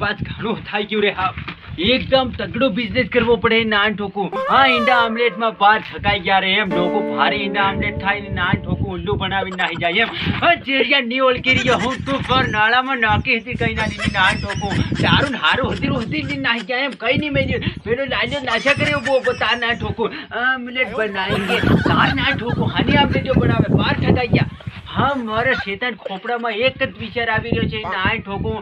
पास घणो थाई गयो रे। हाँ एकदम तगड़ो बिजनेस करवो पड़े नान ठोकू। हाँ ईंडा आमलेट में बार छकाई गया रे एम ढोको भारी ईंडा आमलेट थाई ने नान ठोकू उल्लू बनावी नाही जाय एम। हाँ चेरिया नी ओळखी रही हूं तू पर नाला में नाकी हती कई ना नी नान ठोकू दारू हारो होती नी नाही जाय एम कई नी मेरी पेलो लाजो नाशा करे वो बता नान ठोकू आमलेट बनाएंगे तार नान ठोकू हनी आमलेट जो बनावे बार छकाई गया। हाँ मारा शैतान खोपड़ा में एक ज विचार आवी रह्यो छे नान ठोकू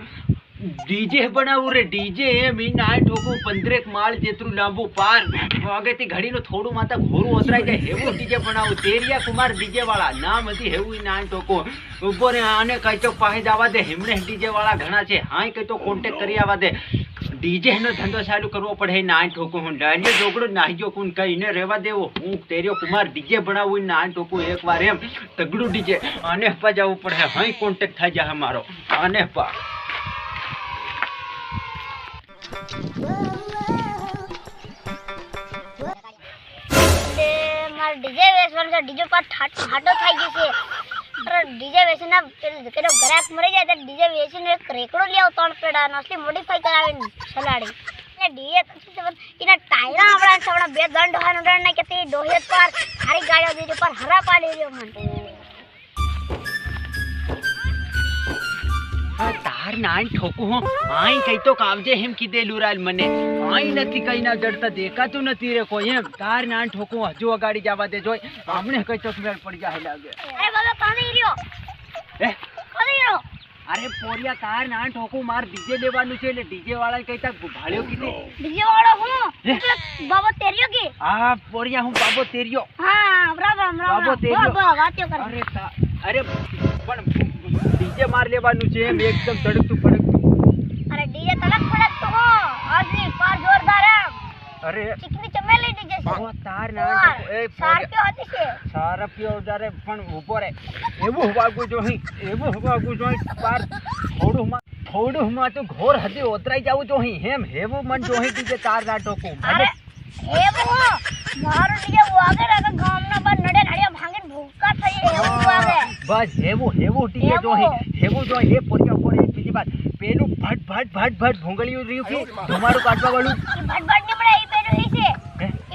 डीजे बनावू रे डीजे एम इन नाय ठोकू 15 माळ जेतरू लांबू पार वागेती घड़ी नो थोड़ू माता घोरू ओतराई जाय हेवू डीजे बनावू तेरिया कुमार डीजे वाला नाम हती हेवू नाय ठोकू ऊपर आने कई तो पाहे जावा दे हिमणे डीजे वाला घणा छे हाय कई तो कॉन्टेक्ट करी आवा दे डीजे नो धंधो चालू करवो पड़े नाय ठोकू हूं डानियो जोगड़ो नाही जो कोन कई ने रेवा देवो हूं तेरियो कुमार डीजे बनावू नाय ठोकू एक बार एम तगड़ू डीजे आने पा जावू पड़े हाय कॉन्टेक्ट थाई जा हमारो आने पा डीजे वेसवन से डीजे पर हाटो थाई गई छे अरे डीजे वेसना केरो ग्राहक मरी जाय त डीजे वेसने एक रेकड़ो लियाव तण पेड़ा नसली मॉडिफाई करावे सलाड़ी ने डीजे इना टायरा आपड़ा सबड़ा बे दंड होन दंड ने केती डोहे पर थारी गाड़ियो दीजे पर हरा पाली रियो मन तार नान ठोकू हो आई कई तो कावजे हिम कीदे लुराल मने आई नथी कई ना जड़ता देखा तो नथी रे कोई एम तार नान ठोकू हजू अगाड़ी जावा दे जोय हमने कई तो मेल पड़ जाय लागे अरे बाबा कानी रियो ए कानी रियो अरे पोरिया तार नान ठोकू मार डीजे लेवानु छे ले डीजे वाला कईता भाळ्यो कीदे डीजे वाला हूं मतलब बाबा तेरियो की हां पोरिया हूं बाबो तेरियो हां राम बाबो तेरियो बाबा वात्यो कर अरे पण डीजे मार लेवानु छे एम एकदम तड़कतू फड़कतू अरे डीजे तड़क फड़कतू हो आजी पार जोरदार है अरे चिकनी चमेली डीजे से ओ तार ना ए सार के होती छे सार पियो जारे पण ऊपर है एवो वागु जोही पार થોડું માં તો ઘોર હદે ઓતરાઈ જાવું જોહી હેમ હેવું મન જોહી डीजे तार ना टोकू अरे હેવો મારો डीजे વાગે લાગે ગામના બાર નડે નડિયા ભાંગીને ભૂકા થઈ હેવું વાગે બસ હેવું डीजे જોહી હેવું જોહી એ પોરિયા પર એક બીજી વાત પેલું ભટ ભૂંગળિયું રહ્યું કે તમારું કાટવા વાળું ભટ ની બડા ઈ પેલું ઈ છે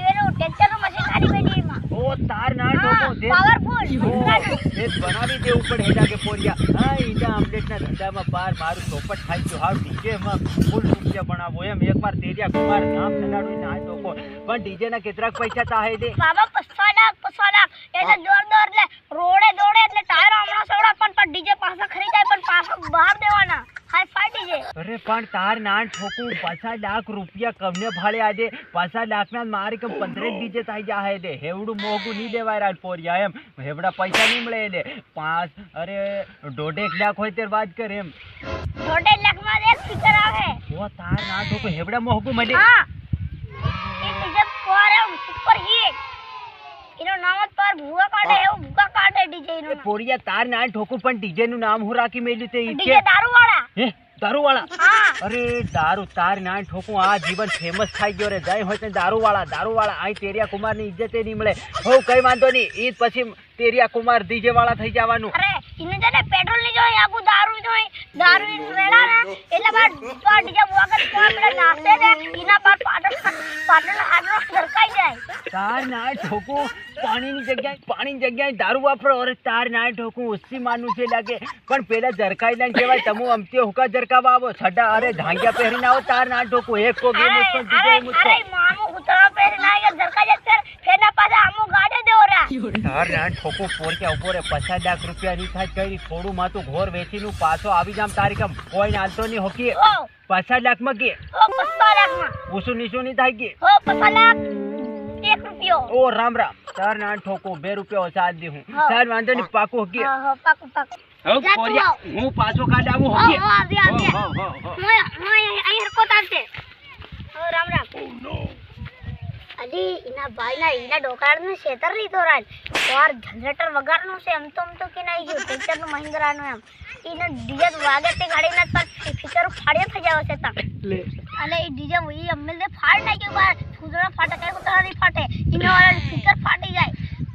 એનું ટેક્ટર નું મશીન ખાલી બેડી માં ઓ તાર ના ટોકો દે પાવરફુલ એ બનાવી દે ઉપર હેડા કે પોરિયા હા ઈડા આમલેટ ના ધંધામાં પાર મારું ચોપટ થાય તો હાવ ડીજે માં ફૂલ રૂપિયા બનાવો એમ એકવાર તેરિયા કુમાર નામ સનાડું ના ટોકો પણ ડીજે ના કેટલાક પૈસા તાહે દે બાબા 500 લાખ એટલે જોરદાર એટલે રોડે દોડે એટલે ટાયર હમણાં સોડા પણ ડીજે પાછા ખરીદાય પણ પાછા બહાર દેવાના હાઈ ફાઈ ડીજે અરે પણ તાર નાન ઠોકું 5 લાખ રૂપિયા કમને ભાળે આજે 5 લાખ ના મારી કે 15 ડીજે થઈ જાહે દે હેવડું મોગું ની દેવાય રાત પોરિયા એમ હેવડા પૈસા ની મળે લે 5 અરે 1.5 લાખ હોય તેર વાત કર એમ 1.5 લાખ માં એક ફિકર આવે ઓ તાર નાન ઠોકું હેવડા મોગું મળે હા એ ડીજે પોરે સુપર હિટ इनो नाम पर भूगा काटे है वो भूगा काटे डीजे इनो पोरिया तार ना ठोकू पण डीजे नु नाम हो राखी मेल्यू ते डीजे दारू वाला हे दारू वाला हां अरे दारू तार ना ठोकू आ जीवन फेमस थाई गयो रे जाय होय ते दारू वाला आई तेरिया कुमार ની इज्जत नहीं मिले हो कई वांधो नहीं ईद પછી तेरिया कुमार डीजे वाला થઈ જવાનું अरे इने जने पेट्रोल ની જોઈ આગુ दारू વેળા ને એટલે બાદ તો डीजे વગર કોપડે નાખે ને ઇના પર પાટણ હાડરો સરકાઈ જાય તાર ના ठोकू પાણીની જગ્યાએ દારૂ વાપરો અરે તાર ના ઠોકું ઉસ્સી માનું છે લાગે પણ પેલા જરકાઈ ના કહેવાય તમુ અમતે હુકા જરકાવા આવો છડા અરે ધાંગ્યા પહેરીને આવો તાર ના ઠોકું એક કો ગેમ ઉસ પર દીજે મુસ્કો અરે મામુ ઉતરા પહેરીને આયા જરકા જતર ફેના પાછા આમુ ગાડે દેવરા તાર ના ઠોકું પોર કે ઉપર 50 લાખ રૂપિયા ની થાય કરી થોડું માતું ઘોર વેચીનું પાછો આવી જામ તારી કમ કોઈ નાલતો ની હોકી 50 લાખ માં કે 50 લાખ માં ઉસુ નીસુ ની થાય કે 50 લાખ 1 रुपयो ओ राम तार ना ठोको 2 रुपया साथ दी हूं साल वांदो नहीं पाको होगी हां पाको हो पोरिया हूं पाछो काट आवो होगी हां हां मैं आई हरको ताते ओ राम ओ नो अली इना भाई ना इना डोकाड़ ने शेतर री तो राज और जनरेटर वगाड़ नो से हम तो के नहीं जो ट्रैक्टर नो महिंद्रा नो एम इना डीजे वागे ते गाड़ी ना पर फीचर फाड़े थ जावे से ता ले अले ई डीजे वही अम्मल दे फाड़ ना के बाद फुजरा फाटे के उतरा नहीं फाटे इने वाला फीचर फाटी जाए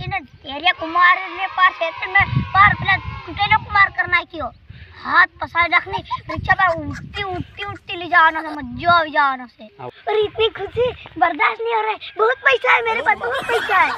इने तेरिया कुमार ने पास क्षेत्र में पार प्लस कुटेलो कुमार करना क्यों हाथ पसार रखनी रिक्शा पर उठती उठती उठती ले जाना से मजा आ जाना से। पर इतनी खुशी बर्दाश्त नहीं हो रहा है। बहुत पैसा है मेरे पास, बहुत पैसा है।